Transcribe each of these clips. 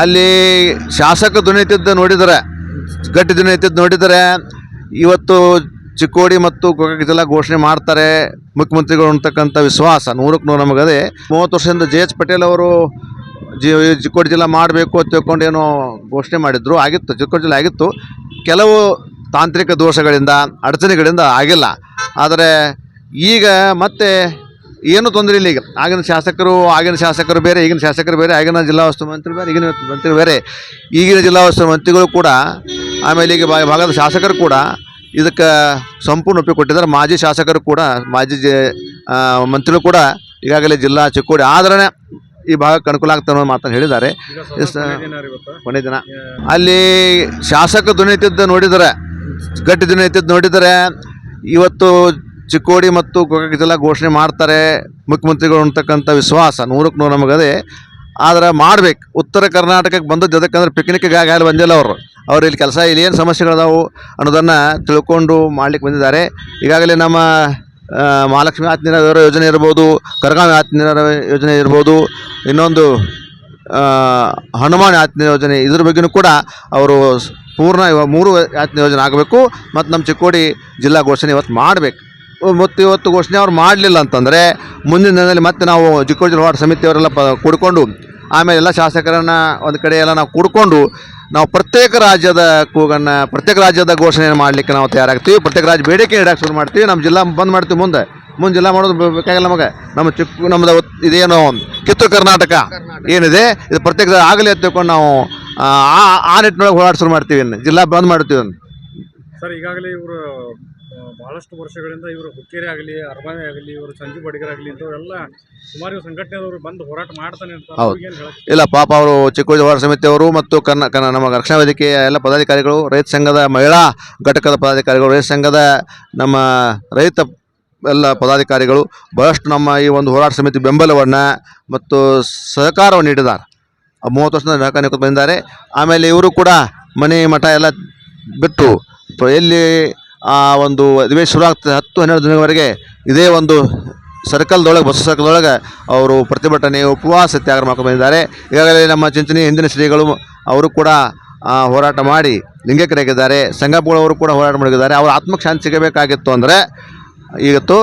ಅಲ್ಲಿ ಶಾಸಕ ಧ್ವನಿತಿದ್ದ ನೋಡಿದರೆ ಗಟ್ಟಿ ಧ್ವನಿತಿದ್ದು ನೋಡಿದರೆ ಇವತ್ತು ಚಿಕ್ಕೋಡಿ ಮತ್ತು ಗೋಕಾಕ ಜಿಲ್ಲಾ ಘೋಷಣೆ ಮಾಡ್ತಾರೆ ಮುಖ್ಯಮಂತ್ರಿಗಳು ಅಂತಕ್ಕಂಥ ವಿಶ್ವಾಸ 100ಕ್ಕೆ 100 ನಮಗದೆ. 30 ವರ್ಷದಿಂದ JH ಪಟೇಲ್ ಅವರು ಚಿಕ್ಕೋಡಿ ಜಿಲ್ಲಾ ಮಾಡಬೇಕು ಅಂತ ತಿಳ್ಕೊಂಡು ಏನೋ ಘೋಷಣೆ ಮಾಡಿದ್ರು, ಆಗಿತ್ತು, ಚಿಕ್ಕೋಡಿ ಜಿಲ್ಲೆ ಆಗಿತ್ತು. ಕೆಲವು ತಾಂತ್ರಿಕ ದೋಷಗಳಿಂದ ಅಡಚಣೆಗಳಿಂದ ಆಗಿಲ್ಲ. ಆದರೆ ಈಗ ಮತ್ತೆ ಏನೂ ತೊಂದರೆ ಇಲ್ಲ. ಈಗ ಆಗಿನ ಶಾಸಕರು ಬೇರೆ, ಈಗಿನ ಶಾಸಕರು ಬೇರೆ, ಆಗಿನ ಜಿಲ್ಲಾ ಉಸ್ತುವಾರಿ ಮಂತ್ರಿ ಬೇರೆ, ಈಗಿನ ಮಂತ್ರಿ ಬೇರೆ. ಈಗಿನ ಜಿಲ್ಲಾ ಉಸ್ತುವಾರಿ ಮಂತ್ರಿಗಳು ಕೂಡ ಆಮೇಲೆ ಈಗ ಭಾಗದ ಶಾಸಕರು ಕೂಡ ಇದಕ್ಕೆ ಸಂಪೂರ್ಣ ಒಪ್ಪಿಗೆ ಕೊಟ್ಟಿದ್ದಾರೆ. ಮಾಜಿ ಶಾಸಕರು ಕೂಡ ಮಂತ್ರಿಗಳು ಕೂಡ ಈಗಾಗಲೇ ಜಿಲ್ಲಾ ಚಿಕ್ಕೋಡಿ ಆದ್ರೆ ಈ ಭಾಗಕ್ಕೆ ಅನುಕೂಲ ಆಗ್ತದೆ ಅನ್ನೋ ಮಾತನ್ನು ಹೇಳಿದ್ದಾರೆ. ಕೊನೆ ದಿನ ಅಲ್ಲಿ ಶಾಸಕ ಧ್ವನಿತಿದ್ದ ನೋಡಿದರೆ ಗಟ್ಟಿ ಧ್ವನಿತಿದ್ದು ನೋಡಿದರೆ ಇವತ್ತು ಚಿಕ್ಕೋಡಿ ಮತ್ತು ಗೋಕಾಕ ಜಿಲ್ಲಾ ಘೋಷಣೆ ಮಾಡ್ತಾರೆ ಮುಖ್ಯಮಂತ್ರಿಗಳು ಅಂತಕ್ಕಂಥ ವಿಶ್ವಾಸ 100ಕ್ಕೆ 100 ನಮಗದೆ. ಆದರೆ ಮಾಡ್ಬೇಕು. ಉತ್ತರ ಕರ್ನಾಟಕಕ್ಕೆ ಬಂದದ್ದು ಅದಕ್ಕಂದ್ರೆ ಪಿಕ್ನಿಕ್ಗಾಗಿ ಅಲ್ಲಿ ಬಂದಿಲ್ಲ ಅವ್ರು ಇಲ್ಲಿ ಕೆಲಸ ಇಲ್ಲಿ ಏನು ಸಮಸ್ಯೆಗಳದಾವು ಅನ್ನೋದನ್ನು ತಿಳ್ಕೊಂಡು ಮಾಡ್ಲಿಕ್ಕೆ ಬಂದಿದ್ದಾರೆ. ಈಗಾಗಲೇ ನಮ್ಮ ಮಹಾಲಕ್ಷ್ಮಿ ಆತ್ಮೀಯ ಯೋಜನೆ ಇರ್ಬೋದು, ಕರಗಾವಿ ಆತ್ಮೀಯ ಯೋಜನೆ ಇರ್ಬೋದು, ಇನ್ನೊಂದು ಹನುಮಾನ್ ಆತ್ಮೀಯ ಯೋಜನೆ, ಇದ್ರ ಬಗ್ಗೆಯೂ ಕೂಡ ಅವರು ಪೂರ್ಣ 3 ಆತ್ಮೀಯ ಯೋಜನೆ ಆಗಬೇಕು ಮತ್ತು ನಮ್ಮ ಚಿಕ್ಕೋಡಿ ಜಿಲ್ಲಾ ಘೋಷಣೆ ಇವತ್ತು ಮಾಡಬೇಕು. ಮತ್ತು ಇವತ್ತು ಘೋಷಣೆ ಅವ್ರು ಮಾಡಲಿಲ್ಲ ಅಂತಂದರೆ ಮುಂದಿನ ದಿನದಲ್ಲಿ ಮತ್ತೆ ನಾವು ಚಿಕ್ಕೋಡಿ ಜಿಲ್ಲಾ ಹೋರಾಟ ಸಮಿತಿಯವರೆಲ್ಲ ಕೂಡಿಕೊಂಡು ಆಮೇಲೆ ಎಲ್ಲ ಶಾಸಕರನ್ನು ಒಂದು ಕಡೆ ಎಲ್ಲ ನಾವು ಕೂಡಿಕೊಂಡು ನಾವು ಪ್ರತ್ಯೇಕ ರಾಜ್ಯದ ಘೋಷಣೆಯನ್ನು ಮಾಡಲಿಕ್ಕೆ ನಾವು ತಯಾರಾಗ್ತೀವಿ. ಪ್ರತ್ಯೇಕ ರಾಜ್ಯ ಬೇಡಿಕೆ ಇಡಕ್ಕೆ ಶುರು ಮಾಡ್ತೀವಿ. ನಮ್ಮ ಜಿಲ್ಲಾ ಬಂದ್ ಮಾಡ್ತೀವಿ. ಮುಂದೆ ಜಿಲ್ಲಾ ಮಾಡೋದು ಬೇಕಾಗಿಲ್ಲ ನಮಗೆ. ನಮ್ಮದು ಇದೇನು ಕಿತ್ತೂರು ಕರ್ನಾಟಕ ಏನಿದೆ ಇದು ಪ್ರತ್ಯೇಕ ಆಗಲಿ ಅಂತ ತಿಳ್ಕೊಂಡು ನಾವು ಆ ನಿಟ್ಟಿನೊಳಗೆ ಹೋರಾಟ ಶುರು ಮಾಡ್ತೀವಿ. ಜಿಲ್ಲಾ ಬಂದ್ ಮಾಡ್ತೀವಿ ಸರ್. ಈಗಾಗಲೇ ಇವರು ಬಹಳಷ್ಟು ವರ್ಷಗಳಿಂದ ಇವರು ಹುಕ್ಕೇರಿ ಆಗಲಿ, ಅರಬಾವಿ ಆಗಲಿ, ಇವರು ಸಂಜೀವ್ ಬಡಿಗರ್ ಆಗಲಿ ಇಂಥವರೆಲ್ಲ ಸುಮಾರು ಸಂಘಟನೆಯವರು ಬಂದು ಹೋರಾಟ ಮಾಡ್ತಾನೆ ಅಂತ. ಇಲ್ಲ ಪಾಪ ಅವರು ಚಿಕ್ಕೋಡಿ ಹೋರಾಟ ಸಮಿತಿಯವರು ಮತ್ತು ನಮ್ಮ ರಕ್ಷಣಾ ವೇದಿಕೆಯ ಎಲ್ಲ ಪದಾಧಿಕಾರಿಗಳು, ರೈತ ಸಂಘದ ಮಹಿಳಾ ಘಟಕದ ಪದಾಧಿಕಾರಿಗಳು, ರೈತ ಸಂಘದ ನಮ್ಮ ರೈತ ಎಲ್ಲ ಪದಾಧಿಕಾರಿಗಳು ಬಹಳಷ್ಟು ನಮ್ಮ ಈ ಒಂದು ಹೋರಾಟ ಸಮಿತಿ ಬೆಂಬಲವನ್ನು ಮತ್ತು ಸಹಕಾರವನ್ನು ನೀಡಿದ್ದಾರೆ. 30 ವರ್ಷದಿಂದ ಸಹಕಾರ ಬಂದಿದ್ದಾರೆ. ಆಮೇಲೆ ಇವರು ಕೂಡ ಮನೆ ಮಠ ಎಲ್ಲ ಬಿಟ್ಟು ಎಲ್ಲಿ ಒಂದು ಅಧಿವೇಶನ ಶುರು ಆಗ್ತದೆ 10-12 ದಿನವರೆಗೆ ಇದೇ ಒಂದು ಬಸ್ ಸರ್ಕಲ್ದೊಳಗೆ ಅವರು ಪ್ರತಿಭಟನೆ ಉಪವಾಸ ಸತ್ಯಾಗ್ರಹ ಮಾಡ್ಕೊಂಡು ಬಂದಿದ್ದಾರೆ. ಈಗಾಗಲೇ ನಮ್ಮ ಚಿಂಚಣಿ ಹಿಂದಿನ ಶ್ರೀಗಳು ಅವರು ಕೂಡ ಹೋರಾಟ ಮಾಡಿ ಲಿಂಗೈಕ್ಯರಾಗಿದ್ದಾರೆ. ಸಂಘಪುರವರು ಕೂಡ ಹೋರಾಟ ಮಾಡಿದ್ದಾರೆ. ಅವ್ರ ಆತ್ಮಕ್ಕೆ ಶಾಂತಿ ಸಿಗಬೇಕಾಗಿತ್ತು ಅಂದರೆ ಇವತ್ತು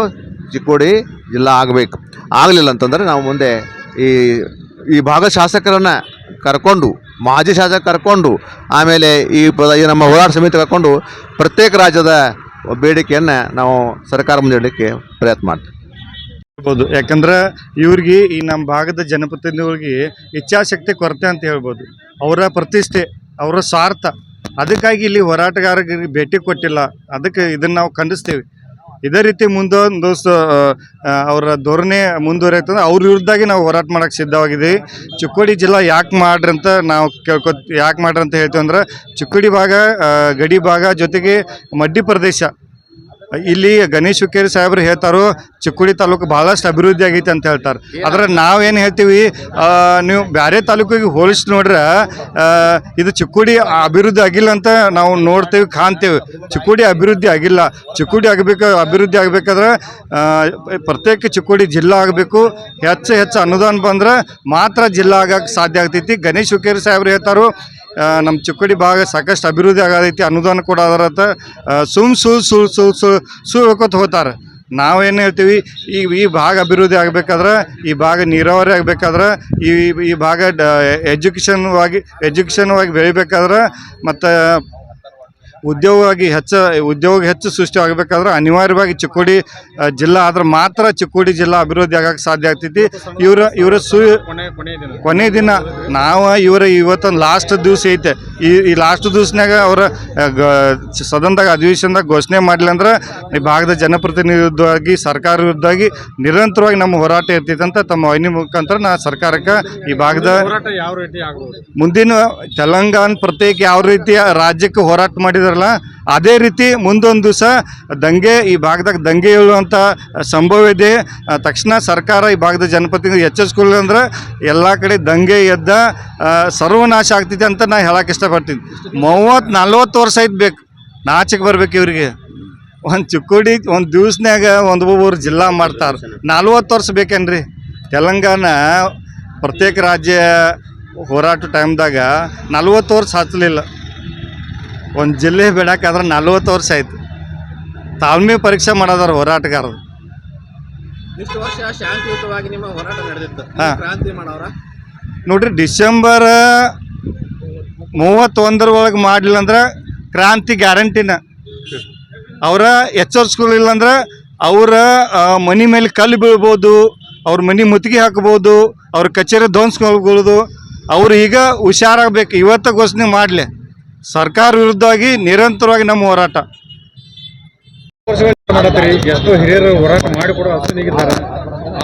ಚಿಕ್ಕೋಡಿ ಜಿಲ್ಲಾ ಆಗಬೇಕು. ಆಗಲಿಲ್ಲ ಅಂತಂದರೆ ನಾವು ಮುಂದೆ ಈ ಭಾಗದ ಶಾಸಕರನ್ನು ಕರ್ಕೊಂಡು, ಮಾಜಿ ಶಾಸಕ ಕರ್ಕೊಂಡು, ಆಮೇಲೆ ಈ ನಮ್ಮ ಹೋರಾಟ ಸಮಿತಿ ಕರ್ಕೊಂಡು ಪ್ರತ್ಯೇಕ ರಾಜ್ಯದ ಬೇಡಿಕೆಯನ್ನು ನಾವು ಸರ್ಕಾರ ಮುಂದೆ ಇಡಲಿಕ್ಕೆ ಪ್ರಯತ್ನ ಮಾಡ್ತೀವಿ. ಯಾಕಂದ್ರೆ ಇವ್ರಿಗೆ ಈ ನಮ್ಮ ಭಾಗದ ಜನಪ್ರತಿನಿಧಿಗಳಿಗೆ ಇಚ್ಛಾಶಕ್ತಿ ಕೊರತೆ ಅಂತ ಹೇಳ್ಬೋದು. ಅವರ ಪ್ರತಿಷ್ಠೆ, ಅವರ ಸ್ವಾರ್ಥ, ಅದಕ್ಕಾಗಿ ಇಲ್ಲಿ ಹೋರಾಟಗಾರರಿಗೆ ಭೇಟಿ ಕೊಟ್ಟಿಲ್ಲ. ಅದಕ್ಕೆ ಇದನ್ನು ನಾವು ಖಂಡಿಸ್ತೀವಿ. ಇದೇ ರೀತಿ ಮುಂದೊಂದು ಅವರ ಧೋರಣೆ ಮುಂದುವರಿಯುತ್ತದೆ. ಅವ್ರ ವಿರುದ್ಧಾಗಿ ನಾವು ಹೋರಾಟ ಮಾಡೋಕ್ಕೆ ಸಿದ್ಧವಾಗಿದ್ದೀವಿ. ಚಿಕ್ಕೋಡಿ ಜಿಲ್ಲಾ ಯಾಕೆ ಮಾಡ್ರಿ ಅಂತ ನಾವು ಯಾಕೆ ಮಾಡ್ರಿ ಅಂತ ಹೇಳ್ತೀವಿ ಅಂದ್ರೆ, ಚಿಕ್ಕೋಡಿ ಭಾಗ ಗಡಿ ಭಾಗ ಜೊತೆಗೆ ಮಡ್ಡಿ ಪ್ರದೇಶ. ಇಲ್ಲಿ ಗಣೇಶ್ ಹುಕ್ಕೇರಿ ಸಾಹೇಬ್ರು ಹೇಳ್ತಾರೋ ಚಿಕ್ಕೋಡಿ ತಾಲೂಕು ಭಾಳಷ್ಟು ಅಭಿವೃದ್ಧಿ ಆಗೈತೆ ಅಂತ ಹೇಳ್ತಾರೆ. ಆದರೆ ನಾವೇನು ಹೇಳ್ತೀವಿ, ನೀವು ಬೇರೆ ತಾಲೂಕಿಗೆ ಹೋಲಿಸಿ ನೋಡ್ರೆ ಇದು ಚಿಕ್ಕೋಡಿ ಅಭಿವೃದ್ಧಿ ಆಗಿಲ್ಲ ಅಂತ ನಾವು ನೋಡ್ತೇವೆ, ಕಾಣ್ತೇವೆ. ಚಿಕ್ಕೋಡಿ ಅಭಿವೃದ್ಧಿ ಆಗಿಲ್ಲ. ಚಿಕ್ಕೋಡಿ ಅಭಿವೃದ್ಧಿ ಆಗಬೇಕಾದ್ರೆ ಪ್ರತ್ಯೇಕ ಚಿಕ್ಕೋಡಿ ಜಿಲ್ಲಾ ಆಗಬೇಕು. ಹೆಚ್ಚು ಅನುದಾನ ಬಂದ್ರೆ ಮಾತ್ರ ಜಿಲ್ಲಾ ಆಗಕ್ಕೆ ಸಾಧ್ಯ ಆಗ್ತೈತಿ. ಗಣೇಶ್ ಹುಕ್ಕೇರಿ ಸಾಹೇಬ್ರು ಹೇಳ್ತಾರೋ ನಮ್ಮ ಚಿಕ್ಕೋಡಿ ಭಾಗ ಸಾಕಷ್ಟು ಅಭಿವೃದ್ಧಿ ಆಗತೈತಿ, ಅನುದಾನ ಕೂಡ ಅದರತ್ತ ಹೇಳ್ಕೊತ ಹೋಗ್ತಾರೆ. ನಾವೇನು ಹೇಳ್ತೀವಿ, ಈ ಭಾಗ ಅಭಿವೃದ್ಧಿ ಆಗಬೇಕಾದ್ರೆ, ಈ ಭಾಗ ನೀರಾವರಿ ಆಗಬೇಕಾದ್ರೆ, ಈ ಭಾಗ ಎಜುಕೇಷನ್ವಾಗಿ ಬೆಳಿಬೇಕಾದ್ರೆ ಮತ್ತು ಉದ್ಯೋಗ ಹೆಚ್ಚು ಸೃಷ್ಟಿ ಆಗಬೇಕಾದ್ರೆ ಅನಿವಾರ್ಯವಾಗಿ ಚಿಕ್ಕೋಡಿ ಜಿಲ್ಲಾ ಆದ್ರೆ ಮಾತ್ರ ಚಿಕ್ಕೋಡಿ ಜಿಲ್ಲಾ ಅಭಿವೃದ್ಧಿ ಆಗಕ್ಕೆ ಸಾಧ್ಯ ಆಗ್ತೈತಿ. ಇವರ ಕೊನೆ ದಿನ ನಾವು ಇವತ್ತೊಂದು ಲಾಸ್ಟ್ ದಿವಸ ಐತೆ. ಈ ಲಾಸ್ಟ್ ದಿವಸನಾಗ ಅವರ ಸದನದಾಗ ಅಧಿವೇಶನದಾಗ ಘೋಷಣೆ ಮಾಡಲಿಲ್ಲ ಅಂದ್ರೆ ಈ ಭಾಗದ ಜನಪ್ರತಿನಿಧಿಯಾಗಿ ಸರ್ಕಾರ ವಿರುದ್ಧವಾಗಿ ನಿರಂತರವಾಗಿ ನಮ್ಮ ಹೋರಾಟ ಇರ್ತೈತೆ ಅಂತ ತಮ್ಮ ವಾಹಿನಿ ಮುಖಾಂತರ ನಾ ಸರ್ಕಾರಕ್ಕೆ ಈ ಭಾಗದ ಮುಂದಿನ ತೆಲಂಗಾಣ ಪ್ರತ್ಯೇಕ ಯಾವ ರೀತಿಯ ರಾಜ್ಯಕ್ಕೆ ಹೋರಾಟ ಮಾಡಿದಾರಲ್ಲ ಅದೇ ರೀತಿ ಮುಂದೊಂದು ದಿವಸ ಈ ಭಾಗದಾಗ ದಂಗೆ ಹೇಳುವಂಥ ಸಂಭವ ಇದೆ. ತಕ್ಷಣ ಸರ್ಕಾರ ಈ ಭಾಗದ ಜನಪ್ರತಿನಿಧಿ ಎಚ್ಚರಿಸ್ಕೊಳ್ಳಿ ಅಂದ್ರೆ ಎಲ್ಲ ಕಡೆ ದಂಗೆ ಎದ್ದ ಸರ್ವನಾಶ ಆಗ್ತೈತೆ ಅಂತ ನಾ ಹೇಳಕ್ಕೆ ಇಷ್ಟಪಡ್ತೀನಿ. 30-40 ವರ್ಷ ಬೇಕು, ನಾಚಿಗೆ ಬರ್ಬೇಕು ಇವರಿಗೆ. ಒಂದು ಚಿಕ್ಕೋಡಿ ಒಂದು ದಿವಸನಾಗ ಒಬ್ಬೊಬ್ಬರು ಜಿಲ್ಲಾ ಮಾಡ್ತಾರೆ. 40 ವರ್ಷ ಬೇಕೇನ್ರಿ? ತೆಲಂಗಾಣ ಪ್ರತ್ಯೇಕ ರಾಜ್ಯ ಹೋರಾಟ ಟೈಮ್ದಾಗ 40 ವರ್ಷ ಹಚ್ಚಲಿಲ್ಲ. ಒಂದು ಜಿಲ್ಲೆ ಬಿಡೋಕ್ಕಾದ್ರೆ 40 ವರ್ಷ ಆಯ್ತು. ತಾಳ್ಮೆ ಪರೀಕ್ಷೆ ಮಾಡೋದಾರ ಹೋರಾಟಗಾರರು. ಇಷ್ಟು ವರ್ಷ ಶಾಂತಿಯುತವಾಗಿ ನಿಮ್ಮ ಹೋರಾಟ ನಡೆದಿತ್ತು. ಹಾ. ಕ್ರಾಂತಿ ಮಾಡೋರ ನೋಡ್ರಿ, ಡಿಸೆಂಬರ್ 31 ಒಳಗೆ ಮಾಡಲಿಲ್ಲ ಅಂದ್ರೆ ಕ್ರಾಂತಿ ಗ್ಯಾರಂಟಿನ. ಅವರ ಎಚ್ಚರಿಸ್ಕೊಳ್ಳಿಲ್ಲ ಅಂದ್ರೆ ಅವರ ಮನೆ ಮೇಲೆ ಕಲ್ಲು ಬೀಳ್ಬೋದು, ಅವ್ರ ಮನೆ ಮುತ್ತಿಗೆ ಹಾಕ್ಬೋದು, ಅವ್ರ ಕಚೇರಿ ಧ್ವಂಸ್ಕೊಳ್ಬೋದು. ಅವ್ರು ಈಗ ಹುಷಾರಾಗಬೇಕು. ಇವತ್ತು ಘೋಷಣೆ ಮಾಡಲಿ. ಸರ್ಕಾರ ವಿರುದ್ಧವಾಗಿ ನಿರಂತರವಾಗಿ ನಮ್ಮ ಹೋರಾಟ. ಮಾಡತ್ರಿ ಎಷ್ಟೋ ಹಿರಿಯರು ಹೋರಾಟ ಮಾಡಿ ಕೂಡ ಅಸನಿಗಿದ್ದಾರೆ.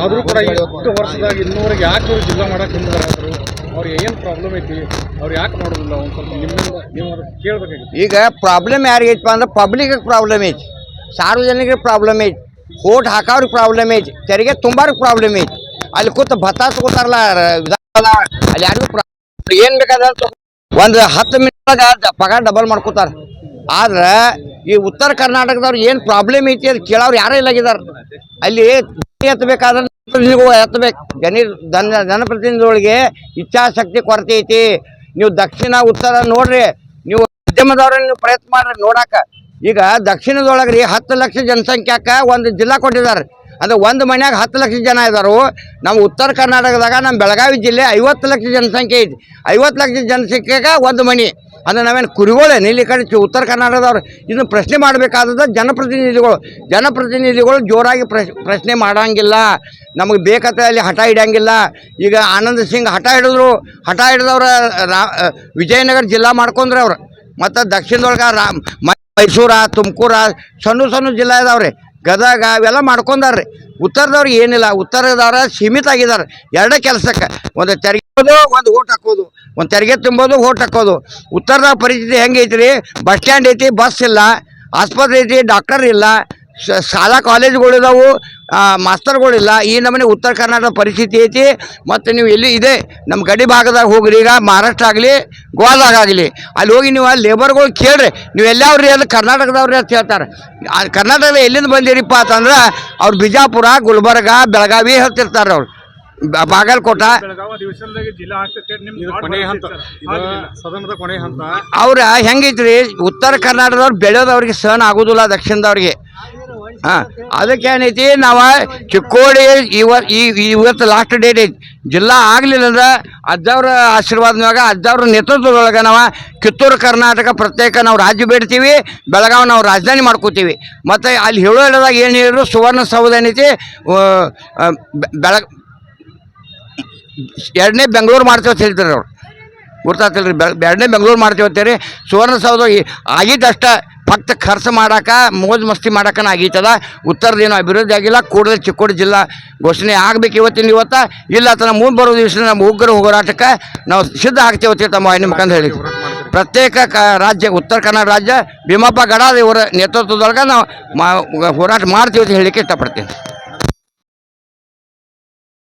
ಆದರೂ ಕೂಡ ಇಷ್ಟು ವರ್ಷದಾಗ ಇನ್ನೂವರೆಗೆ ಯಾಕೆ ಅವ್ರು ಜಿಲ್ಲಾ ಮಾಡಕ್ಕೆ ಹಿಂದಿದ್ದಾರೆ? ಅವ್ರಿಗೆ ಏನು ಪ್ರಾಬ್ಲಮ್ ಐತಿ? ಅವ್ರು ಯಾಕೆ ಮಾಡೋದಿಲ್ಲ? ಒಂದು ಸ್ವಲ್ಪ ನಿಮ್ಮಿಂದ ನೀವು ಕೇಳಬೇಕಾಗಿತ್ತು. ಈಗ ಪ್ರಾಬ್ಲಮ್ ಯಾರಿಗೈತಪ್ಪ ಅಂದ್ರೆ ಪಬ್ಲಿಕ್ಗೆ ಪ್ರಾಬ್ಲಮ್ ಐತಿ, ಸಾರ್ವಜನಿಕರಿಗೆ ಪ್ರಾಬ್ಲಮ್ ಐತಿ, ಓಟ್ ಹಾಕೋರಿಗೆ ಪ್ರಾಬ್ಲಮ್ ಐತಿ, ತೆರಿಗೆ ತುಂಬೋರಿಗೆ ಪ್ರಾಬ್ಲಮ್ ಐತಿ. ಅಲ್ಲಿ ಕೂತು ಭತ್ತ ತಗೋತಾರಲ್ಲ ಅಲ್ಲಿ ಯಾರಿಗೂ ಏನು ಬೇಕಾದಂತ ಒಂದು 10 ಮಿನಿಟ್ದಾಗ ಪಗಾರ ಡಬಲ್ ಮಾಡ್ಕೋತಾರೆ. ಆದ್ರೆ ಈ ಉತ್ತರ ಕರ್ನಾಟಕದವ್ರು ಏನು ಪ್ರಾಬ್ಲಮ್ ಐತಿ ಅದು ಕೇಳೋರು ಯಾರೇ ಇಲ್ಲಾಗಿದ್ದಾರೆ. ಅಲ್ಲಿ ಎತ್ತಬೇಕಾದ್ರೆ ಎತ್ತಬೇಕು. ಜನಪ್ರತಿನಿಧಿಗಳಿಗೆ ಇಚ್ಛಾಶಕ್ತಿ ಕೊರತೆ ಐತಿ. ನೀವು ದಕ್ಷಿಣ ಉತ್ತರ ನೋಡ್ರಿ, ನೀವು ಮಾಧ್ಯಮದವ್ರನ್ನ ನೀವು ಪ್ರಯತ್ನ ಮಾಡ್ರಿ ನೋಡಾಕ. ಈಗ ದಕ್ಷಿಣದೊಳಗೆ ರೀ 10 ಲಕ್ಷ ಜನಸಂಖ್ಯಾಕ ಒಂದು ಜಿಲ್ಲಾ ಕೊಟ್ಟಿದ್ದಾರೆ. ಅಂದ್ರೆ ಒಂದು ಮನ್ಯಾಗ 10 ಲಕ್ಷ ಜನ ಇದ್ದಾರು. ನಮ್ಮ ಉತ್ತರ ಕರ್ನಾಟಕದಾಗ ನಮ್ಮ ಬೆಳಗಾವಿ ಜಿಲ್ಲೆ 50 ಲಕ್ಷ ಜನಸಂಖ್ಯೆ ಐತಿ. 50 ಲಕ್ಷ ಜನಸಂಖ್ಯೆಗ ಒಂದು ಮನೆ. ಅಂದ್ರೆ ನಾವೇನು ಕುರಿಗಳೇನು ಇಲ್ಲಿ ಕಡೆ ಉತ್ತರ ಕರ್ನಾಟಕದವ್ರು ಇದನ್ನು ಪ್ರಶ್ನೆ ಮಾಡಬೇಕಾದದ್ದು ಜನಪ್ರತಿನಿಧಿಗಳು ಜೋರಾಗಿ ಪ್ರಶ್ನೆ ಮಾಡೋಂಗಿಲ್ಲ. ನಮಗೆ ಬೇಕಂತ ಅಲ್ಲಿ ಹಠ ಹಿಡಿಯಂಗಿಲ್ಲ. ಈಗ ಆನಂದ್ ಸಿಂಗ್ ಹಠ ಹಿಡಿದವ್ರ ವಿಜಯನಗರ ಜಿಲ್ಲಾ ಮಾಡ್ಕೊಂಡ್ರೆ ಅವ್ರು. ಮತ್ತು ದಕ್ಷಿಣದೊಳಗೆ ಮೈಸೂರು, ತುಮಕೂರು, ಸಣ್ಣ ಜಿಲ್ಲಾ ಇದಾವ್ರಿ, ಗದಗ ಅವೆಲ್ಲ ಮಾಡ್ಕೊಂಡಾರ್ರಿ. ಉತ್ತರದವ್ರಿಗೆ ಏನಿಲ್ಲ. ಉತ್ತರದವ್ರ ಸೀಮಿತ ಆಗಿದ್ದಾರೆ ಎರಡೇ ಕೆಲಸಕ್ಕೆ, ಒಂದು ತೆರಿಗೆ ಒಂದು ಓಟ್ ಹಾಕೋದು, ಒಂದು ತೆರಿಗೆ ತುಂಬೋದು, ಓಟ್ ಹಾಕೋದು. ಉತ್ತರದ ಪರಿಸ್ಥಿತಿ ಹೆಂಗೈತಿ ರೀ? ಬಸ್ ಸ್ಟ್ಯಾಂಡ್ ಐತಿ, ಬಸ್ ಇಲ್ಲ, ಆಸ್ಪತ್ರೆ ಐತಿ, ಡಾಕ್ಟರ್ ಇಲ್ಲ, ಶಾಲಾ ಕಾಲೇಜುಗಳಿದಾವು, ಮಾಸ್ತರ್ಗಳಿಲ್ಲ. ಈ ನಮ್ಮನೆ ಉತ್ತರ ಕರ್ನಾಟಕದ ಪರಿಸ್ಥಿತಿ ಐತಿ. ಮತ್ತು ನೀವು ಎಲ್ಲಿ ಇದೆ ನಮ್ಮ ಗಡಿ ಭಾಗದಾಗ ಹೋಗ್ರಿ, ಈಗ ಮಹಾರಾಷ್ಟ್ರ ಆಗಲಿ ಗೋವಾದಾಗ ಆಗಲಿ, ಅಲ್ಲಿ ಹೋಗಿ ನೀವು ಲೇಬರ್ಗಳು ಕೇಳ್ರಿ, ನೀವು ಎಲ್ಲವ್ರಿ ಅದು ಕರ್ನಾಟಕದವ್ರಿ ಅಂತ ಹೇಳ್ತಾರೆ. ಕರ್ನಾಟಕದ ಎಲ್ಲಿಂದ ಬಂದಿರಿಪ್ಪ ಅಂತಂದ್ರೆ ಅವ್ರು ಬಿಜಾಪುರ, ಗುಲ್ಬರ್ಗ, ಬೆಳಗಾವಿ ಹೇಳ್ತಿರ್ತಾರೆ. ಅವ್ರು ಬಾಗಲಕೋಟ ಅವ್ರ ಹೆಂಗೈತ್ರಿ? ಉತ್ತರ ಕರ್ನಾಟಕದವ್ರು ಬೆಳೆಯೋದವ್ರಿಗೆ ಸಹನ ಆಗೋದಿಲ್ಲ ದಕ್ಷಿಣದವ್ರಿಗೆ. ಅದಕ್ಕೆ ಏನೈತಿ, ನಾವು ಚಿಕ್ಕೋಡಿ ಇವತ್ತು ಲಾಸ್ಟ್ ಡೇಟ್ ಐತಿ. ಜಿಲ್ಲಾ ಆಗಲಿಲ್ಲ ಅಂದ್ರೆ ಅಜ್ಜವ್ರ ಆಶೀರ್ವಾದದಾಗ, ಅಜ್ಜವ್ರ ನೇತೃತ್ವದೊಳಗೆ ನಾವು ಕಿತ್ತೂರು ಕರ್ನಾಟಕ ಪ್ರತ್ಯೇಕ ನಾವು ರಾಜ್ಯ ಬೇಡ್ತೀವಿ, ಬೆಳಗಾವಿ ನಾವು ರಾಜಧಾನಿ ಮಾಡ್ಕೋತೀವಿ. ಮತ್ತು ಅಲ್ಲಿ ಹೇಳೋದಾಗ ಏನು ಹೇಳಿದ್ರು, ಸುವರ್ಣಸೌಧ ಏನೈತಿ ಎರಡನೇ ಬೆಂಗಳೂರು ಮಾಡ್ತೀವಿ ಅಂತ ಹೇಳ್ತಾರೆ ಅವ್ರು. ಗೊತ್ತಾಗ್ತಿಲ್ಲ ರೀ, ಎರಡನೇ ಬೆಂಗಳೂರು ಮಾಡ್ತೀವಿ ಅಂತೀರಿ. ಸುವರ್ಣಸೌಧ ಆಗಿದ್ದಷ್ಟ ಫಕ್ತ ಖರ್ಚು ಮಾಡೋಕೆ, ಮೋಜು ಮಸ್ತಿ ಮಾಡೋಕೆ ಆಗೀತದ. ಉತ್ತರದೇನು ಅಭಿವೃದ್ಧಿ ಆಗಿಲ್ಲ. ಕೂಡಲೇ ಚಿಕ್ಕೋಡಿ ಜಿಲ್ಲಾ ಘೋಷಣೆ ಆಗಬೇಕು ಇವತ್ತು. ಇಲ್ಲ ತನ್ನ ಮುಂದೆ ಬರೋ ದಿವಸ ನಮ್ಮ ಉಗ್ರ ಹೋರಾಟಕ್ಕೆ ನಾವು ಸಿದ್ಧ ಆಗ್ತೇವೆ ತಮ್ಮ ವಾಹಿನಿ ಮುಖಾಂತರ ಹೇಳಿ. ಪ್ರತ್ಯೇಕ ರಾಜ್ಯ ಉತ್ತರ ಕನ್ನಡ ರಾಜ್ಯ ಭೀಮಪ್ಪ ಗಡಾದ ಇವರ ನೇತೃತ್ವದೊಳಗೆ ನಾವು ಹೋರಾಟ ಮಾಡ್ತೀವಿ ಅಂತ ಹೇಳಲಿಕ್ಕೆ ಇಷ್ಟಪಡ್ತೀನಿ.